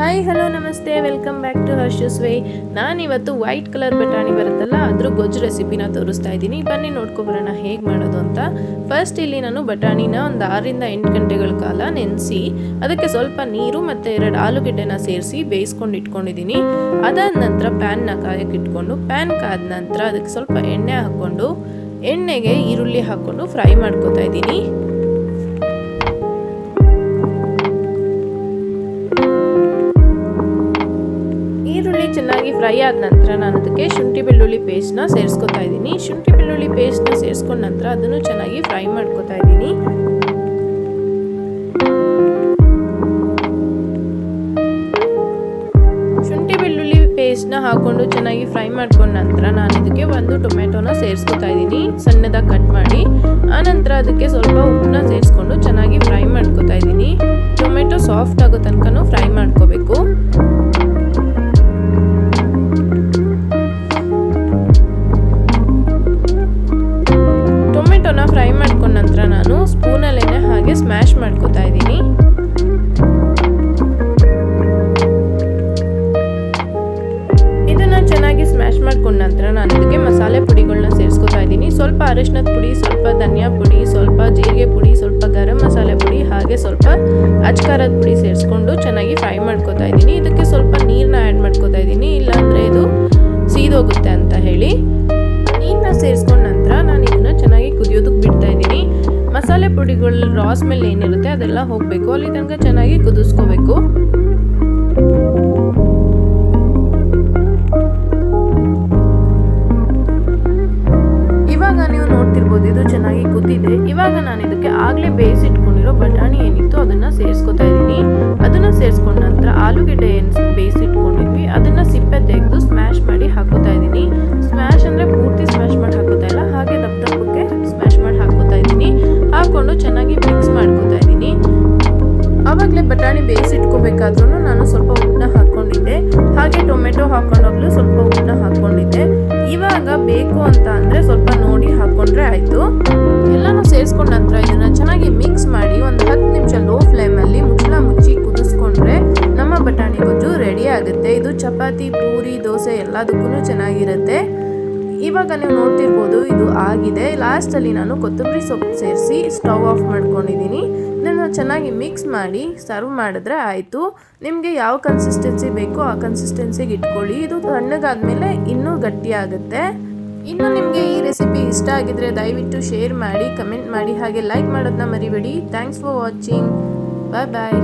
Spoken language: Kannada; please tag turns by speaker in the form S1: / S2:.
S1: ಹಾಯ್ ಹಲೋ ನಮಸ್ತೆ, ವೆಲ್ಕಮ್ ಬ್ಯಾಕ್ ಟು ಹರ್ಷಸ್ ವೇ. ನಾನಿವತ್ತು ವೈಟ್ ಕಲರ್ ಬಟಾಣಿ ಬರುತ್ತಲ್ಲ ಅದ್ರ ಗೊಜ್ಜು ರೆಸಿಪಿನ ತೋರಿಸ್ತಾ ಇದ್ದೀನಿ. ಬನ್ನಿ ನೋಡ್ಕೊಬರೋಣ ಹೇಗೆ ಮಾಡೋದು ಅಂತ. ಫಸ್ಟ್ ಇಲ್ಲಿ ನಾನು ಬಟಾಣಿನ ಒಂದು 6 ರಿಂದ 8 ಗಂಟೆಗಳ ಕಾಲ ನೆನೆಸಿ ಅದಕ್ಕೆ ಸ್ವಲ್ಪ ನೀರು ಮತ್ತು 2 ಆಲೂಗೆಡ್ಡೆನ ಸೇರಿಸಿ ಬೇಯಿಸ್ಕೊಂಡು ಇಟ್ಕೊಂಡಿದ್ದೀನಿ. ಅದಾದ ನಂತರ ಪ್ಯಾನ್ನ ಕಾಯಕ್ಕೆ ಇಟ್ಕೊಂಡು ಪ್ಯಾನ್ ಕಾದ ನಂತರ ಅದಕ್ಕೆ ಸ್ವಲ್ಪ ಎಣ್ಣೆ ಹಾಕ್ಕೊಂಡು ಎಣ್ಣೆಗೆ ಈರುಳ್ಳಿ ಹಾಕ್ಕೊಂಡು ಫ್ರೈ ಮಾಡ್ಕೊತಾ ಇದ್ದೀನಿ. ಈರುಳ್ಳಿ ಚೆನ್ನಾಗಿ ಫ್ರೈ ಆದ ನಂತರ ನಾನು ಅದಕ್ಕೆ ಶುಂಠಿ ಬೆಳ್ಳುಳ್ಳಿ ಪೇಸ್ಟ್ನ ಸೇರಿಸ್ಕೊತಾ ಇದ್ದೀನಿ. ಶುಂಠಿ ಬೆಳ್ಳುಳ್ಳಿ ಪೇಸ್ಟ್ನ ಸೇರಿಸ್ಕೊಂಡ ನಂತರ ಅದನ್ನು ಚೆನ್ನಾಗಿ ಫ್ರೈ ಮಾಡ್ಕೊತಾ ಇದ್ದೀನಿ. ಶುಂಠಿ ಬೆಳ್ಳುಳ್ಳಿ ಪೇಸ್ಟ್ನ ಹಾಕೊಂಡು ಚೆನ್ನಾಗಿ ಫ್ರೈ ಮಾಡ್ಕೊಂಡ ನಂತರ ನಾನು ಇದಕ್ಕೆ ಒಂದು ಟೊಮೆಟೊನ ಸೇರಿಸ್ಕೊತಾ ಇದ್ದೀನಿ, ಸಣ್ಣದಾಗಿ ಕಟ್ ಮಾಡಿ. ಆನಂತರ ಅದಕ್ಕೆ ಸ್ವಲ್ಪ ಉಪ್ಪನ್ನ ಸೇರಿಸ್ಕೊಂಡು ಚೆನ್ನಾಗಿ ಫ್ರೈ ಮಾಡ್ಕೊತಾ ಇದ್ದೀನಿ. ಟೊಮೆಟೊ ಸಾಫ್ಟ್ ಆಗೋ ತನಕ ಫ್ರೈ ಮಾಡ್ಕೋಬೇಕು. ಟೊಮೆಟೊನ ಫ್ರೈ ಮಾಡ್ಕೊಂಡ ನಂತರ ನಾನು ಸ್ಪೂನಲ್ಲೇನೆ ಹಾಗೆ ಸ್ಮ್ಯಾಶ್ ಮಾಡ್ಕೊತಾ ಇದ್ದೀನಿ. ಇದನ್ನ ಚೆನ್ನಾಗಿ ಸ್ಮ್ಯಾಶ್ ಮಾಡ್ಕೊಂಡ ನಂತರ ನಾನು ಇದಕ್ಕೆ ಮಸಾಲೆ ಪುಡಿಗಳನ್ನ ಸೇರಿಸ್ಕೊತಾ ಇದ್ದೀನಿ. ಸ್ವಲ್ಪ ಅರಿಶಿನದ ಪುಡಿ, ಸ್ವಲ್ಪ ಧನಿಯಾ ಪುಡಿ, ಸ್ವಲ್ಪ ಜೀರಿಗೆ ಪುಡಿ, ಸ್ವಲ್ಪ ಗರಂ ಮಸಾಲೆ ಪುಡಿ, ಹಾಗೆ ಸ್ವಲ್ಪ ಅಚ್ಕಾರದ ಪುಡಿ ಸೇರಿಸ್ಕೊಂಡು ಚೆನ್ನಾಗಿ ಫ್ರೈ ಮಾಡ್ಕೊತಾ ಇದ್ದೀನಿ. ಇದಕ್ಕೆ ಸ್ವಲ್ಪ ನೀರನ್ನ ಆ್ಯಡ್ ಮಾಡ್ಕೊತಾ ಇದ್ದೀನಿ, ಇಲ್ಲಾಂದರೆ ಇದು ಸೀದೋಗುತ್ತೆ ಅಂತ ಹೇಳಿ. ನೀರನ್ನ ಸೇರಿಸ್ಕೊಂಡ ನಂತರ ನಾನು ಇದನ್ನ ಚೆನ್ನಾಗಿ ಕುದಿಯೋದಕ್ಕೆ ಬಿಡ್ತಾ ಇದ್ದೀನಿ. ಮಸಾಲೆ ಪುಡಿಗಳ ರಾ ಸ್ಮೆಲ್ ಏನಿರುತ್ತೆ ಅದೆಲ್ಲ ಹೋಗಬೇಕು, ಅಲ್ಲಿ ತನಕ ಚೆನ್ನಾಗಿ ಕುದಿಸ್ಕೋಬೇಕು. ಇವಾಗ ನೀವು ನೋಡ್ತಿರ್ಬೋದು ಇದು ಚೆನ್ನಾಗಿ ಕುದಿದೆ. ಇವಾಗ ನಾನು ಇದಕ್ಕೆ ಆಗಲೇ ಬೇಯಿಸಿಟ್ಕೊಂಡಿರೋ ಬಟಾಣಿ ಏನಿತ್ತು ಅದನ್ನ ಸೇರಿಸ್ಕೊತಾ ಇದ್ದೀನಿ. ಅದನ್ನ ಸೇರಿಸ್ಕೊಂಡ ನಂತರ ಆಲೂಗೆಡ್ಡೆ ಏನು ಬೇಯಿಸಿಟ್ಕೊಂಡಿದ್ವಿ ಅದನ್ನ ಸಿಪ್ಪೆ ತೆಗೆದು ಸ್ಮ್ಯಾಶ್ ಮಾಡಿ ಹಾಕೋತಾ ಇದ್ದೀನಿ. ಸ್ಮ್ಯಾಶ್ ಅಂದರೆ ಪೂರ್ತಿ ಸ್ಮ್ಯಾಶ್ ಮಾಡಿ ಹಾಕೋತಾ ಇಲ್ಲ, ಹಾಗೆ ದಪ್ಪಕ್ಕೆ ಸ್ಮ್ಯಾಶ್ ಮಾಡಿ ಹಾಕೋತಾ ಇದ್ದೀನಿ. ಹಾಕೊಂಡು ಚೆನ್ನಾಗಿ ಮಿಕ್ಸ್ ಮಾಡ್ಕೋತಾ ಇದ್ದೀನಿ. ಆವಾಗಲೇ ಬಟಾಣಿ ಬೇಯಿಸಿಟ್ಕೋಬೇಕಾದ್ರೂ ನಾನು ಸ್ವಲ್ಪ ಉಪ್ಪನ್ನ ಹಾಕ್ಕೊಂಡಿದ್ದೆ, ಹಾಗೆ ಟೊಮೆಟೊ ಹಾಕೊಂಡೋಗ್ಲೂ ಸ್ವಲ್ಪ ಉಪ್ಪನ್ನ ಹಾಕ್ಕೊಂಡಿದ್ದೆ. ಇವಾಗ ಬೇಕು ಅಂತ ಅಂದರೆ ಸ್ವಲ್ಪ ನೋಡಿ ಹಾಕ್ಕೊಂಡ್ರೆ ಆಯಿತು. ಎಲ್ಲನೂ ಸೇರಿಸ್ಕೊಂಡ ನಂತರ ಇದನ್ನು ಚೆನ್ನಾಗಿ ಮಿಕ್ಸ್ ಮಾಡಿ ಒಂದು 10 ನಿಮಿಷ ಲೋ ಫ್ಲೇಮಲ್ಲಿ ಮುಚ್ಚಳ ಮುಚ್ಚಿ ಕುದಿಸ್ಕೊಂಡ್ರೆ ನಮ್ಮ ಬಟಾಣಿ ಗೊಜ್ಜು ರೆಡಿ ಆಗುತ್ತೆ. ಇದು ಚಪಾತಿ, ಪೂರಿ, ದೋಸೆ ಎಲ್ಲದಕ್ಕೂ ಚೆನ್ನಾಗಿರುತ್ತೆ. ಇವಾಗ ನೀವು ನೋಡ್ತಿರ್ಬೋದು ಇದು ಆಗಿದೆ. ಲಾಸ್ಟಲ್ಲಿ ನಾನು ಕೊತ್ತಂಬರಿ ಸೊಪ್ಪು ಸೇರಿಸಿ ಸ್ಟವ್ ಆಫ್ ಮಾಡ್ಕೊಂಡಿದ್ದೀನಿ. ಇದನ್ನು ಚೆನ್ನಾಗಿ ಮಿಕ್ಸ್ ಮಾಡಿ ಸರ್ವ್ ಮಾಡಿದ್ರೆ ಆಯಿತು. ನಿಮಗೆ ಯಾವ ಕನ್ಸಿಸ್ಟೆನ್ಸಿ ಬೇಕೋ ಆ ಕನ್ಸಿಸ್ಟೆನ್ಸಿಗೆ ಇಟ್ಕೊಳ್ಳಿ. ಇದು ತಣ್ಣಗಾದ್ಮೇಲೆ ಇನ್ನೂ ಗಟ್ಟಿ ಆಗುತ್ತೆ. ಇನ್ನು ನಿಮಗೆ ಈ ರೆಸಿಪಿ ಇಷ್ಟ ಆಗಿದ್ರೆ ದಯವಿಟ್ಟು ಶೇರ್ ಮಾಡಿ, ಕಮೆಂಟ್ ಮಾಡಿ, ಹಾಗೆ ಲೈಕ್ ಮಾಡೋದನ್ನ ಮರಿಬೇಡಿ. Thanks for watching. Bye bye.